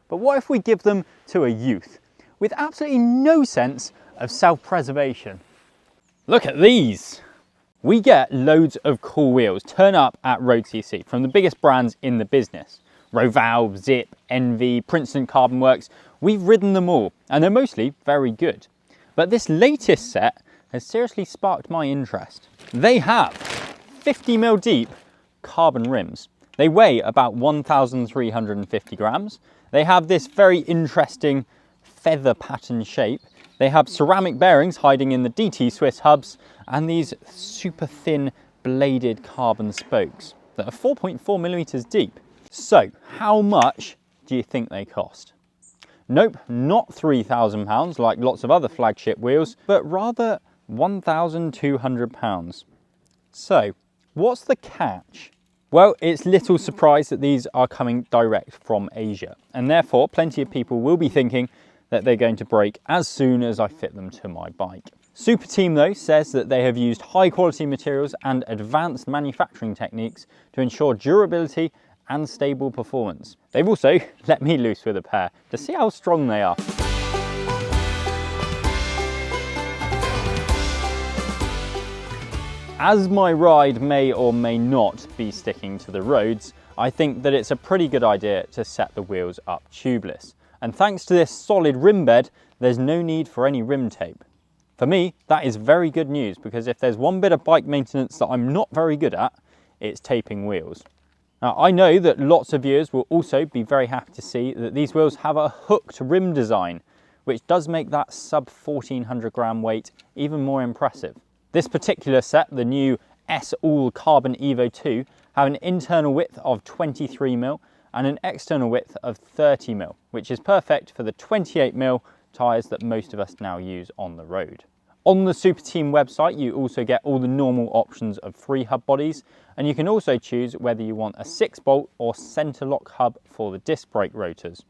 But what if we give them to a youth with absolutely no sense of self-preservation? Look at these. We get loads of cool wheels turn up at road.cc from the biggest brands in the business. Roval, Zipp, ENVE, Princeton Carbon Works. We've ridden them all and they're mostly very good. But this latest set has seriously sparked my interest. They have 50mm deep carbon rims. They weigh about 1,350 grams. They have this very interesting feather pattern shape. They have ceramic bearings hiding in the DT Swiss hubs and these super thin bladed carbon spokes that are 4.4mm deep. So how much do you think they cost? Nope, not £3,000 like lots of other flagship wheels, but rather £1,200. So what's the catch? Well, it's little surprise that these are coming direct from Asia, and therefore plenty of people will be thinking that they're going to break as soon as I fit them to my bike. Superteam though says that they have used high quality materials and advanced manufacturing techniques to ensure durability and stable performance. They've also let me loose with a pair to see how strong they are. As my ride may or may not be sticking to the roads, I think that it's a pretty good idea to set the wheels up tubeless. And thanks to this solid rim bed, there's no need for any rim tape. For me, that is very good news, because if there's one bit of bike maintenance that I'm not very good at, it's taping wheels. Now, I know that lots of viewers will also be very happy to see that these wheels have a hooked rim design, which does make that sub 1,400 gram weight even more impressive. This particular set, the new S-All Carbon Evo 2, have an internal width of 23mm and an external width of 30mm, which is perfect for the 28mm tyres that most of us now use on the road. On the Superteam website, you also get all the normal options of 3 hub bodies, and you can also choose whether you want a 6-bolt or centre lock hub for the disc brake rotors.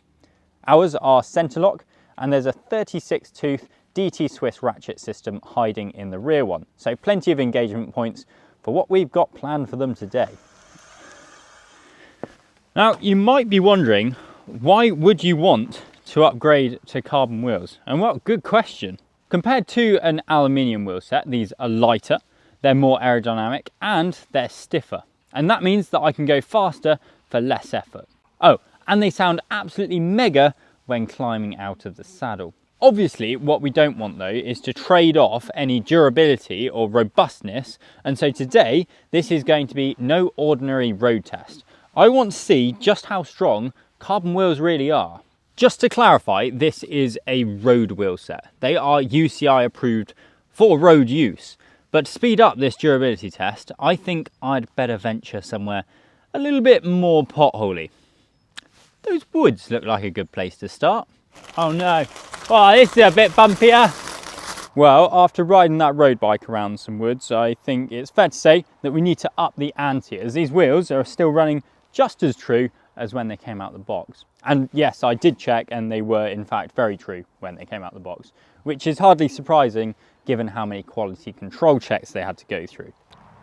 Ours are centre lock, and there's a 36-tooth DT Swiss ratchet system hiding in the rear one, so plenty of engagement points for what we've got planned for them today. Now, you might be wondering, why would you want to upgrade to carbon wheels? And well, good question. Compared to an aluminium wheel set, these are lighter, they're more aerodynamic, and they're stiffer. And that means that I can go faster for less effort. Oh, and they sound absolutely mega when climbing out of the saddle. Obviously, what we don't want though is to trade off any durability or robustness, and so today this is going to be no ordinary road test. I want to see just how strong carbon wheels really are. Just to clarify, this is a road wheel set. They are UCI approved for road use, but to speed up this durability test, I think I'd better venture somewhere a little bit more potholy. Those woods look like a good place to start. Oh no, oh, this is a bit bumpier. Well, after riding that road bike around some woods, I think it's fair to say that we need to up the ante, as these wheels are still running just as true as when they came out the box. And yes, I did check, and they were in fact very true when they came out the box, which is hardly surprising given how many quality control checks they had to go through.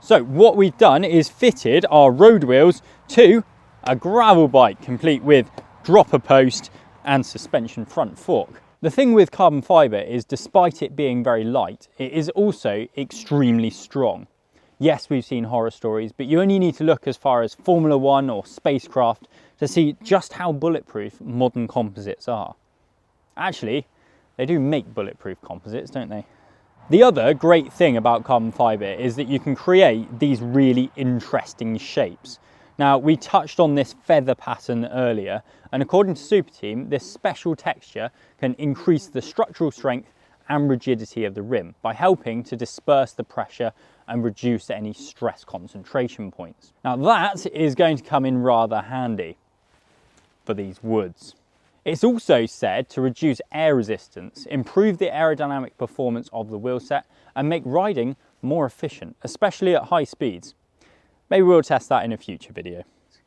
So what we've done is fitted our road wheels to a gravel bike, complete with dropper post and suspension front fork. The thing with carbon fibre is, despite it being very light, it is also extremely strong. Yes, we've seen horror stories, but you only need to look as far as Formula 1 or spacecraft to see just how bulletproof modern composites are. Actually, they do make bulletproof composites, don't they? The other great thing about carbon fibre is that you can create these really interesting shapes. Now, we touched on this feather pattern earlier, and according to Superteam, this special texture can increase the structural strength and rigidity of the rim by helping to disperse the pressure and reduce any stress concentration points. Now, that is going to come in rather handy for these woods. It's also said to reduce air resistance, improve the aerodynamic performance of the wheelset, and make riding more efficient, especially at high speeds. Maybe we'll test that in a future video.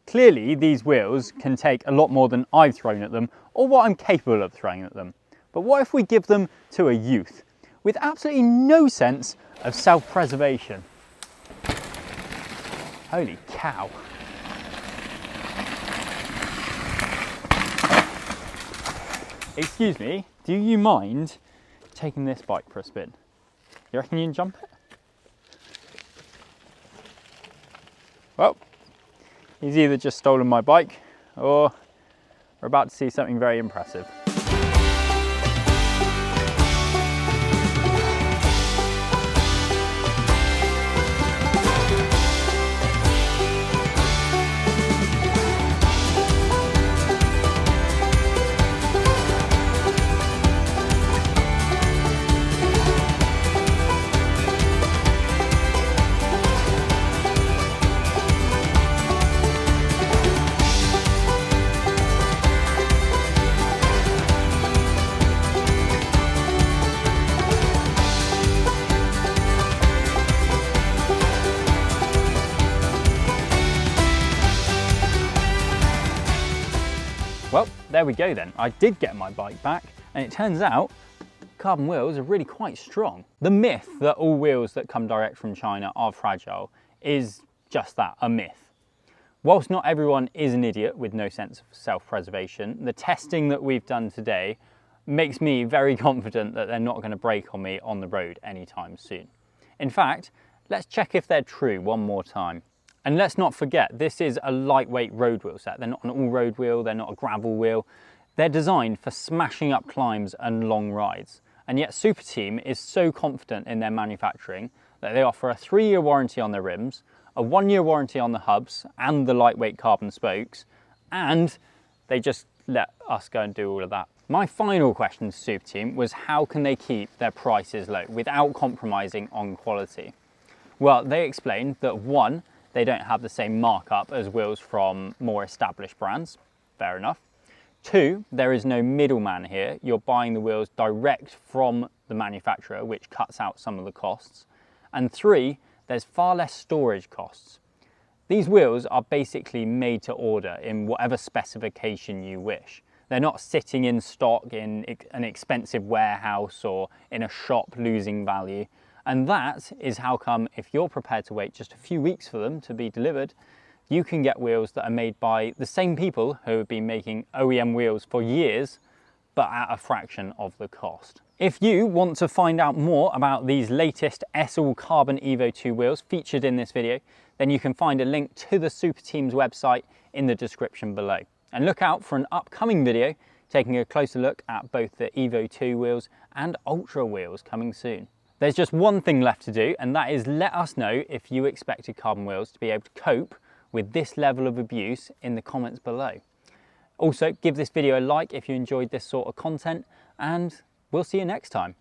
Clearly, these wheels can take a lot more than I've thrown at them, or what I'm capable of throwing at them. But what if we give them to a youth with absolutely no sense of self-preservation? Holy cow. Excuse me, do you mind taking this bike for a spin? You reckon you can jump it? Well, he's either just stolen my bike or we're about to see something very impressive. Well, there we go then. I did get my bike back, and it turns out carbon wheels are really quite strong. The myth that all wheels that come direct from China are fragile is just that, a myth. Whilst not everyone is an idiot with no sense of self-preservation, the testing that we've done today makes me very confident that they're not going to break on me on the road anytime soon. In fact, let's check if they're true one more time. And let's not forget, this is a lightweight road wheel set. They're not an all-road wheel, they're not a gravel wheel. They're designed for smashing up climbs and long rides. And yet Superteam is so confident in their manufacturing that they offer a 3-year warranty on their rims, a 1-year warranty on the hubs and the lightweight carbon spokes, and they just let us go and do all of that. My final question to Superteam was, how can they keep their prices low without compromising on quality? Well, they explained that one, they don't have the same markup as wheels from more established brands. Fair enough. 2, there is no middleman here. You're buying the wheels direct from the manufacturer, which cuts out some of the costs. And 3, there's far less storage costs. These wheels are basically made to order in whatever specification you wish. They're not sitting in stock in an expensive warehouse or in a shop losing value. And that is how come, if you're prepared to wait just a few weeks for them to be delivered, you can get wheels that are made by the same people who have been making OEM wheels for years, but at a fraction of the cost. If you want to find out more about these latest S-All Carbon Evo 2 wheels featured in this video, then you can find a link to the Superteam's website in the description below. And look out for an upcoming video taking a closer look at both the Evo 2 wheels and Ultra wheels coming soon. There's just one thing left to do, and that is let us know if you expected carbon wheels to be able to cope with this level of abuse in the comments below. Also, give this video a like if you enjoyed this sort of content, and we'll see you next time.